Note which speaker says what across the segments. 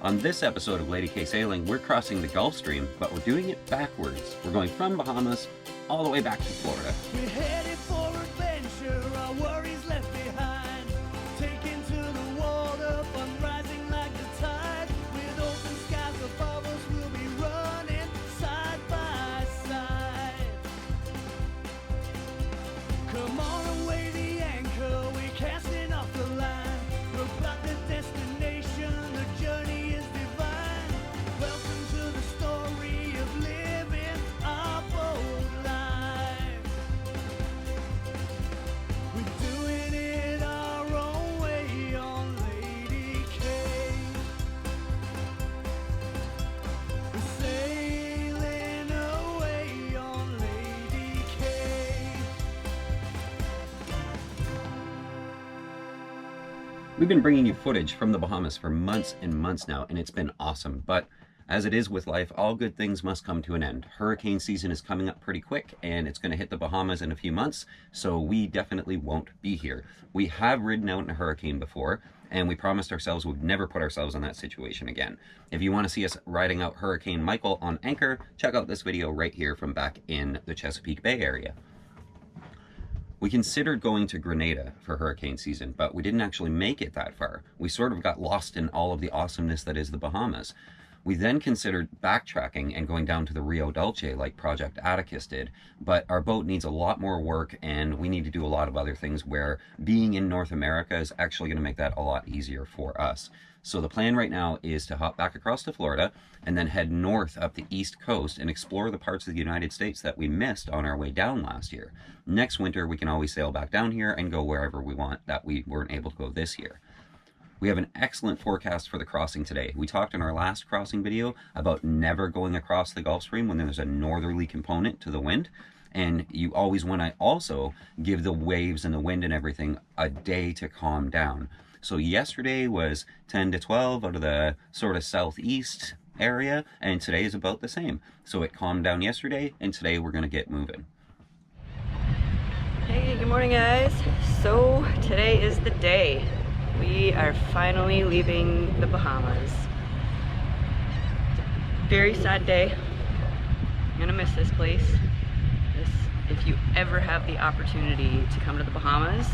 Speaker 1: On this episode of Lady K Sailing, we're crossing the Gulf Stream, but we're doing it backwards. We're going from Bahamas all the way back to Florida.
Speaker 2: We're headed for adventure, our worries left behind. Taken to the water, fun rising like the tide. With open skies above us, we'll be running side by side. Come on and weigh the anchor, we're casting off the line. We're about the destination, the journey is divine. Welcome to the story of living our bold life. We're doing it our own way on Lady K. We're sailing away on Lady K.
Speaker 1: We've been bringing you footage from the Bahamas for months and months now, and it's been awesome. But as it is with life, all good things must come to an end. Hurricane season is coming up pretty quick, and it's going to hit the Bahamas in a few months, so we definitely won't be here. We have ridden out in a hurricane before, and we promised ourselves we'd never put ourselves in that situation again. If you want to see us riding out Hurricane Michael on anchor, check out this video right here from back in the Chesapeake Bay area. We considered going to Grenada for hurricane season, but we didn't actually make it that far. We sort of got lost in all of the awesomeness that is the Bahamas. We then considered backtracking and going down to the Rio Dulce like Project Atticus did, but our boat needs a lot more work and we need to do a lot of other things where being in North America is actually going to make that a lot easier for us. So the plan right now is to hop back across to Florida and then head north up the East Coast and explore the parts of the United States that we missed on our way down last year. Next winter, we can always sail back down here and go wherever we want that we weren't able to go this year. We have an excellent forecast for the crossing today. We talked in our last crossing video about never going across the Gulf Stream when there's a northerly component to the wind. And you always want to also give the waves and the wind and everything a day to calm down. So yesterday was 10 to 12 out of the sort of southeast area, and today is about the same. So it calmed down yesterday, and today we're going to get moving.
Speaker 3: Hey, good morning guys. So today is the day. We are finally leaving the Bahamas. Very sad day. I'm gonna miss this place. If you ever have the opportunity to come to the Bahamas,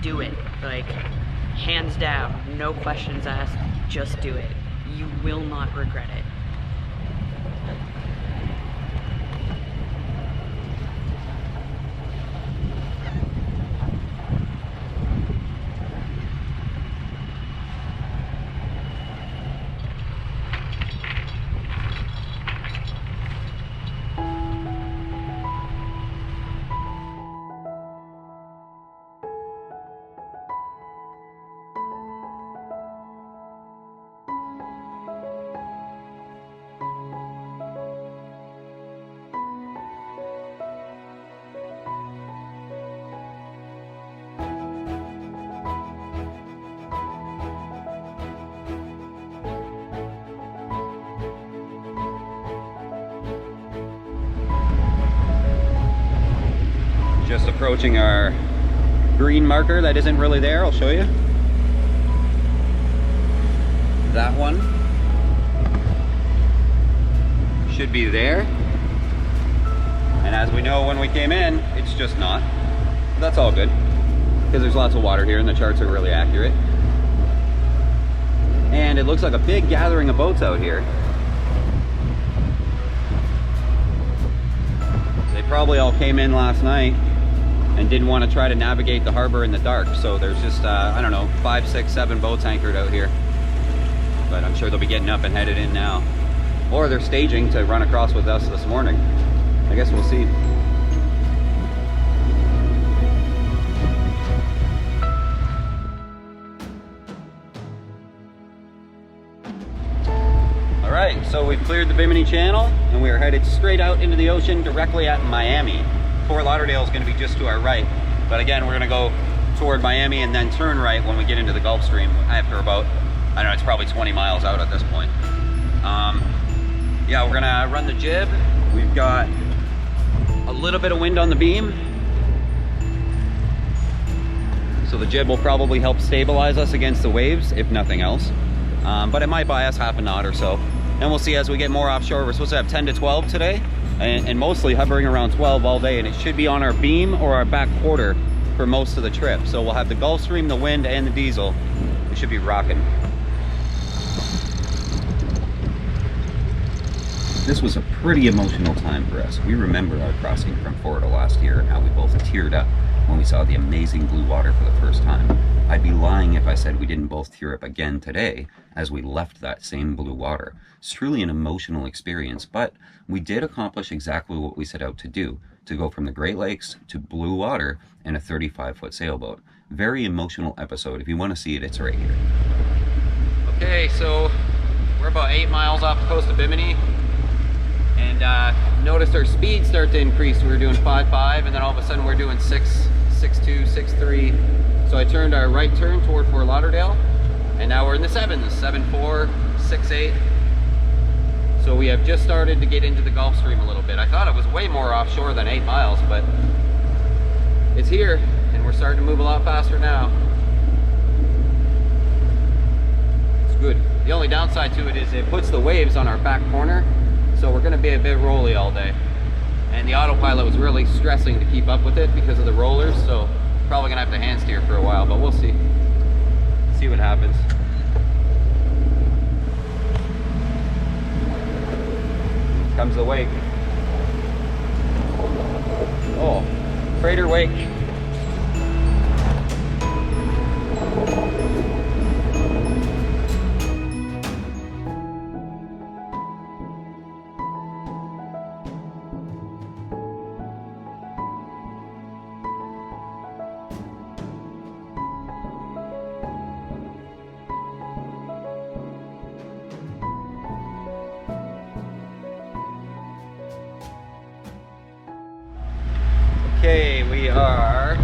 Speaker 3: do it. Like, hands down, no questions asked, just do it. You will not regret it.
Speaker 1: Just approaching our green marker that isn't really there. I'll show you. That one should be there. And as we know when we came in, it's just not. But that's all good, because there's lots of water here and the charts are really accurate. And it looks like a big gathering of boats out here. They probably all came in last night and didn't want to try to navigate the harbor in the dark. So there's just, I don't know, 5, 6, 7 boats anchored out here. But I'm sure they'll be getting up and headed in now. Or they're staging to run across with us this morning. I guess we'll see. All right, so we've cleared the Bimini Channel and we are headed straight out into the ocean directly at Miami. Fort Lauderdale is going to be just to our right, but again we're going to go toward Miami and then turn right when we get into the Gulf Stream after about, I don't know, it's probably 20 miles out at this point. Yeah, we're going to run the jib. We've got a little bit of wind on the beam, so the jib will probably help stabilize us against the waves if nothing else. but it might buy us half a knot or so. And we'll see as we get more offshore. We're supposed to have 10 to 12 today, and mostly hovering around 12 all day, and it should be on our beam or our back quarter for most of the trip. So we'll have the Gulf Stream, the wind, and the diesel. We should be rocking. This was a pretty emotional time for us. We remember our crossing from Florida last year and how we both teared up when we saw the amazing blue water for the first time. I'd be lying if I said we didn't both tear up again today as we left that same blue water. It's truly an emotional experience, but we did accomplish exactly what we set out to do, to go from the Great Lakes to blue water in a 35-foot sailboat. Very emotional episode. If you want to see it, it's right here. Okay, so we're about 8 miles off the coast of Bimini, and noticed our speed start to increase. We were doing 5.5, and then all of a sudden we're doing 6.2, 6.3. So I turned our right turn toward Fort Lauderdale, and now we're in the 7s, 7.4, 6.8. So we have just started to get into the Gulf Stream a little bit. I thought it was way more offshore than 8 miles, but it's here, and we're starting to move a lot faster now. It's good. The only downside to it is it puts the waves on our back corner, so we're gonna be a bit rolly all day. And the autopilot was really stressing to keep up with it because of the rollers, so probably gonna have to hand steer for a while, but we'll see. See what happens. Comes the wake. Oh, freighter wake. Okay, we are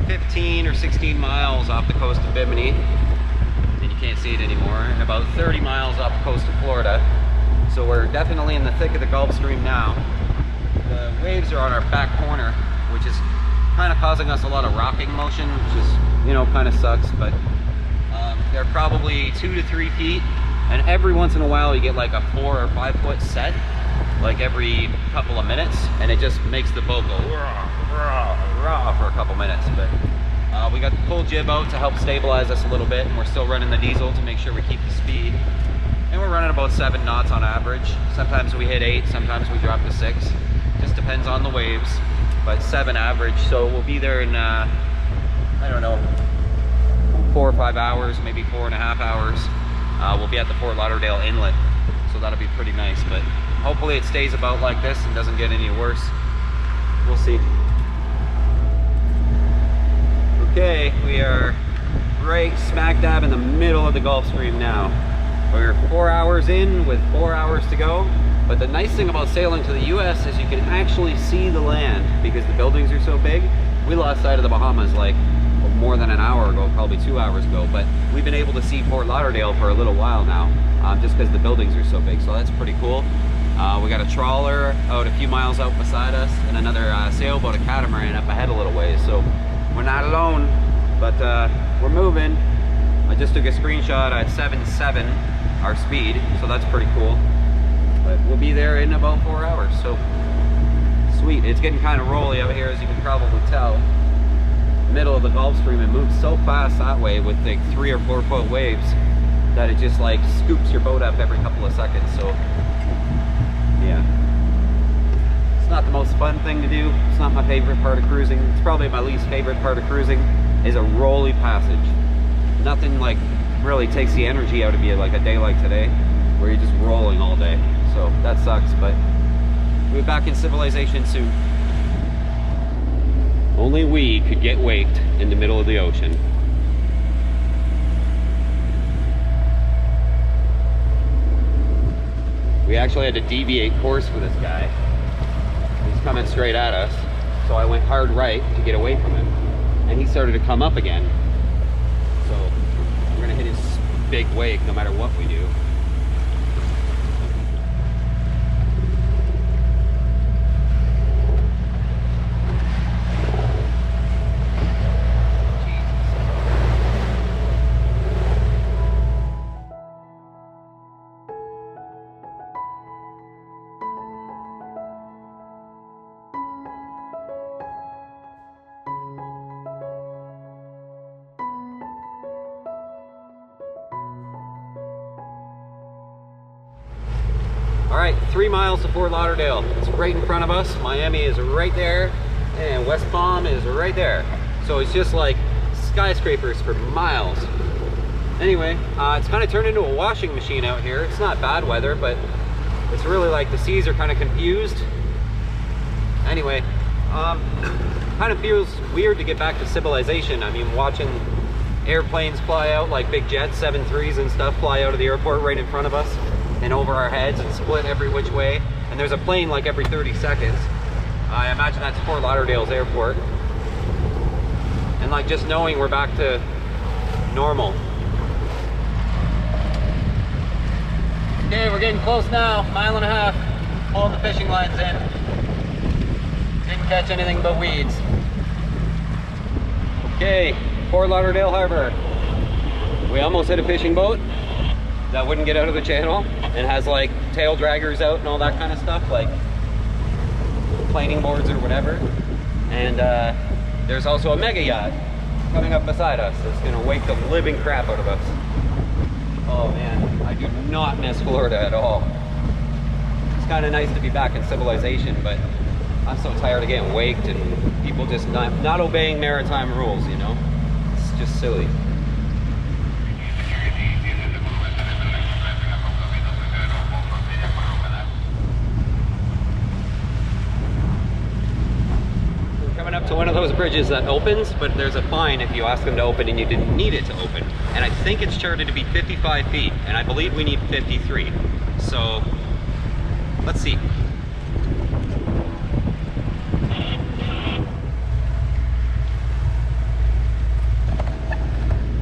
Speaker 1: 15 or 16 miles off the coast of Bimini, and you can't see it anymore, and about 30 miles off the coast of Florida. So we're definitely in the thick of the Gulf Stream now. The waves are on our back corner, which is kind of causing us a lot of rocking motion, which is, you know, kind of sucks, but they're probably 2 to 3 feet, and every once in a while you get like a 4 or 5 foot set, like every couple of minutes, and it just makes the boat go rah, rah, rah for a couple minutes. But we got the full jib out to help stabilize us a little bit, and we're still running the diesel to make sure we keep the speed. And we're running about 7 knots on average. Sometimes we hit 8, sometimes we drop to 6. Just depends on the waves, but 7 average. So we'll be there in, I don't know, 4 or 5 hours, maybe 4.5 hours. We'll be at the Fort Lauderdale Inlet, so that'll be pretty nice. But hopefully it stays about like this and doesn't get any worse. We'll see. Okay, we are right smack dab in the middle of the Gulf Stream now. We're 4 hours in with 4 hours to go. But the nice thing about sailing to the US is you can actually see the land because the buildings are so big. We lost sight of the Bahamas like more than an hour ago, probably 2 hours ago, but we've been able to see Fort Lauderdale for a little while now, just because the buildings are so big, so that's pretty cool. We got a trawler out a few miles out beside us, and another sailboat, a catamaran, up ahead a little ways, so we're not alone, but we're moving. I just took a screenshot at 7.7, our speed, so that's pretty cool. But we'll be there in about 4 hours, so sweet. It's getting kind of rolly out here, as you can probably tell. Middle of the Gulf Stream, it moves so fast that way with like 3 or 4 foot waves that it just like scoops your boat up every couple of seconds. So yeah, it's not the most fun thing to do. It's not my favorite part of cruising. It's probably my least favorite part of cruising is a rolly passage. Nothing like really takes the energy out of you like a day like today where you're just rolling all day. So that sucks, but we'll be back in civilization soon. Only we could get waked in the middle of the ocean. We actually had to deviate course for this guy. He's coming straight at us, so I went hard right to get away from him. And he started to come up again. So we're gonna hit his big wake no matter what we do. All right, 3 miles to Fort Lauderdale. It's right in front of us. Miami is right there, and West Palm is right there. So it's just like skyscrapers for miles. Anyway, it's kind of turned into a washing machine out here. It's not bad weather, but it's really like the seas are kind of confused. Anyway, kind of feels weird to get back to civilization. I mean, watching airplanes fly out, like big jets, 737s and stuff, fly out of the airport right in front of us and over our heads and split every which way. And there's a plane like every 30 seconds. I imagine that's Fort Lauderdale's airport. And like just knowing we're back to normal. Okay, we're getting close now, 1.5 miles. Pulling the fishing lines in. Didn't catch anything but weeds. Okay, Fort Lauderdale Harbor. We almost hit a fishing boat that wouldn't get out of the channel and has like tail draggers out and all that kind of stuff, like planing boards or whatever. And there's also a mega yacht coming up beside us that's gonna wake the living crap out of us. Oh man, I do not miss Florida at all. It's kind of nice to be back in civilization, but I'm so tired of getting waked and people just not obeying maritime rules, you know? It's just silly. We're coming up to one of those bridges that opens, but there's a fine if you ask them to open and you didn't need it to open. And I think it's charted to be 55 feet, and I believe we need 53. So, let's see.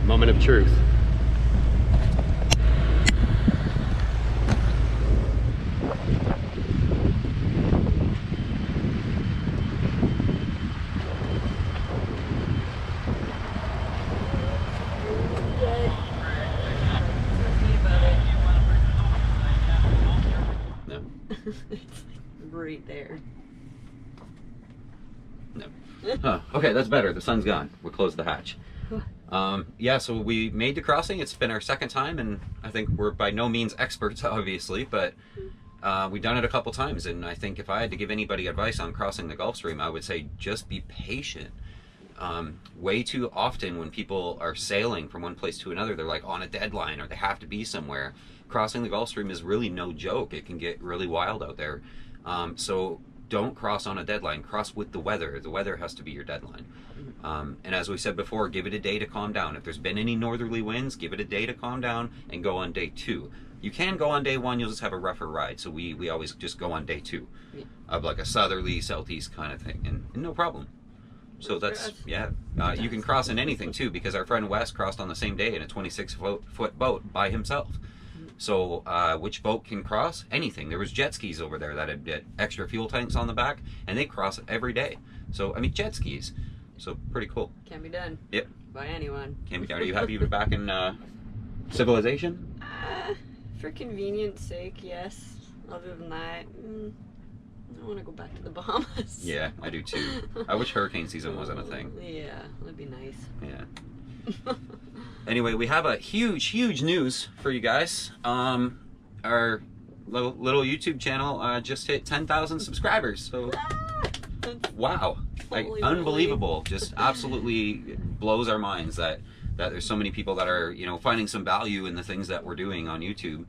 Speaker 1: Moment of truth. No.
Speaker 3: It's right there.
Speaker 1: No. Oh, okay, that's better. The sun's gone. We closed the hatch. Yeah, so we made the crossing. It's been our second time, and I think we're by no means experts, obviously, but we've done it a couple times, and I think if I had to give anybody advice on crossing the Gulf Stream, I would say just be patient. Way too often when people are sailing from one place to another, they're like on a deadline or they have to be somewhere. Crossing the Gulf Stream is really no joke. It can get really wild out there. So don't cross on a deadline. Cross with the weather. The weather has to be your deadline. And as we said before, give it a day to calm down. If there's been any northerly winds, give it a day to calm down and go on day 2. You can go on day 1, you'll just have a rougher ride. So we always just go on day 2 of like a southerly, southeast kind of thing, and no problem. So that's, yeah, you can cross in anything too, because our friend Wes crossed on the same day in a 26-foot boat by himself. So which boat can cross? Anything. There was jet skis over there that had extra fuel tanks on the back, and they cross it every day. So, I mean, jet skis. So, pretty cool.
Speaker 3: Can be done.
Speaker 1: Yep.
Speaker 3: By anyone.
Speaker 1: Can be done. Are you happy you're back in civilization?
Speaker 3: For convenience sake, yes. Other than that, I want to go back to the Bahamas.
Speaker 1: Yeah, I do too. I wish hurricane season wasn't a thing.
Speaker 3: Yeah, that'd be nice.
Speaker 1: Yeah. Anyway, we have a huge news for you guys. Our little YouTube channel just hit 10,000 subscribers. So, wow, like unbelievable! Just absolutely blows our minds that there's so many people that are, you know, finding some value in the things that we're doing on YouTube,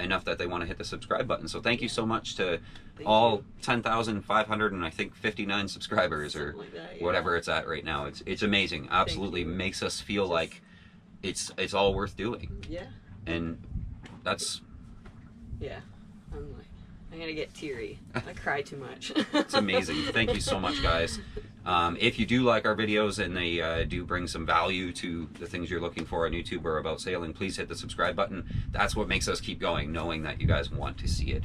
Speaker 1: enough that they want to hit the subscribe button. So thank you so much to all 10,500 and I think 59 subscribers or
Speaker 3: like that,
Speaker 1: whatever it's at right now. It's amazing. Absolutely makes us feel like it's all worth doing.
Speaker 3: Yeah.
Speaker 1: And that's,
Speaker 3: yeah. I'm gonna get teary. I cry too much.
Speaker 1: it's amazing. Thank you so much, guys. If you do like our videos and they do bring some value to the things you're looking for on YouTube or about sailing, please hit the subscribe button. That's what makes us keep going, knowing that you guys want to see it.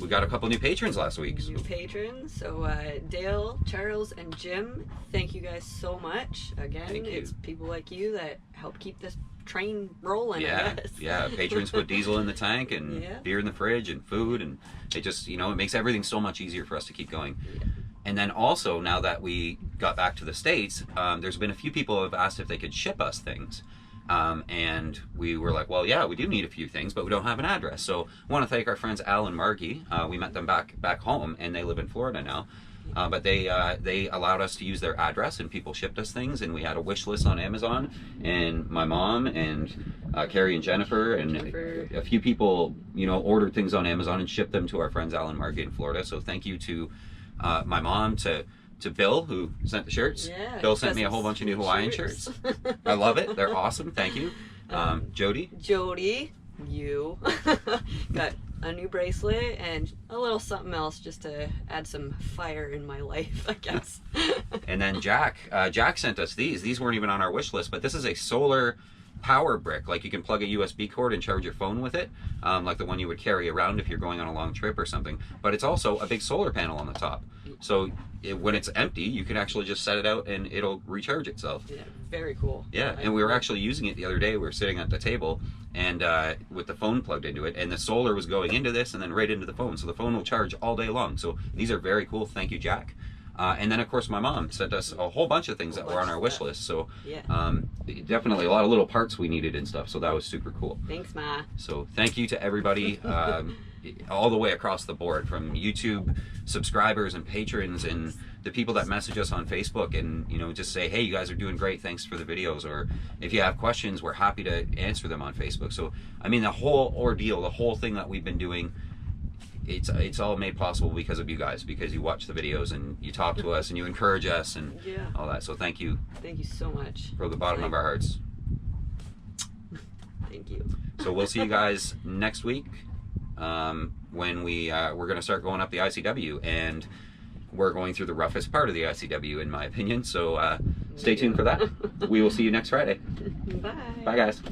Speaker 1: We got a couple new patrons last week.
Speaker 3: New patrons. So Dale, Charles, and Jim, thank you guys so much. Again, it's people like you that help keep this train rolling, I guess.
Speaker 1: Yeah, patrons put diesel in the tank and beer in the fridge and food, and it just, you know, it makes everything so much easier for us to keep going. Yeah. And then also, now that we got back to the States, there's been a few people who have asked if they could ship us things. And we were like, well, yeah, we do need a few things, but we don't have an address. So I want to thank our friends Al and Margie. We met them back home, and they live in Florida now. But they allowed us to use their address, and people shipped us things, and we had a wish list on Amazon. And my mom and Carrie and Jennifer and a few people, you know, ordered things on Amazon and shipped them to our friends Al and Margie in Florida. So thank you to my mom, to Bill, who sent the shirts.
Speaker 3: Yeah,
Speaker 1: Bill sent me a whole bunch of new Hawaiian shirts. I love it. They're awesome. Thank you. Jody,
Speaker 3: you got a new bracelet and a little something else just to add some fire in my life, I guess.
Speaker 1: and then Jack sent us these. These weren't even on our wish list, but this is a solar power brick. Like, you can plug a USB cord and charge your phone with it, like the one you would carry around if you're going on a long trip or something. But it's also a big solar panel on the top. So when it's empty, you can actually just set it out and it'll recharge itself.
Speaker 3: Yeah, very cool.
Speaker 1: Yeah, and we were actually using it the other day. We were sitting at the table and with the phone plugged into it, and the solar was going into this and then right into the phone. So the phone will charge all day long. So these are very cool. Thank you, Jack. And then, of course, my mom sent us a whole bunch of things that were on our wish list. So definitely a lot of little parts we needed and stuff. So that was super cool.
Speaker 3: Thanks, Ma.
Speaker 1: So thank you to everybody all the way across the board, from YouTube subscribers and patrons and the people that message us on Facebook and, you know, just say, hey, you guys are doing great. Thanks for the videos. Or if you have questions, we're happy to answer them on Facebook. So, I mean, the whole ordeal, the whole thing that we've been doing, it's all made possible because of you guys, because you watch the videos and you talk to us and you encourage us and all that. So thank you.
Speaker 3: Thank you so much.
Speaker 1: From the bottom of our hearts.
Speaker 3: Thank you.
Speaker 1: So we'll see you guys next week when we're going to start going up the ICW, and we're going through the roughest part of the ICW, in my opinion. So stay tuned for that. We will see you next Friday.
Speaker 3: Bye.
Speaker 1: Bye, guys.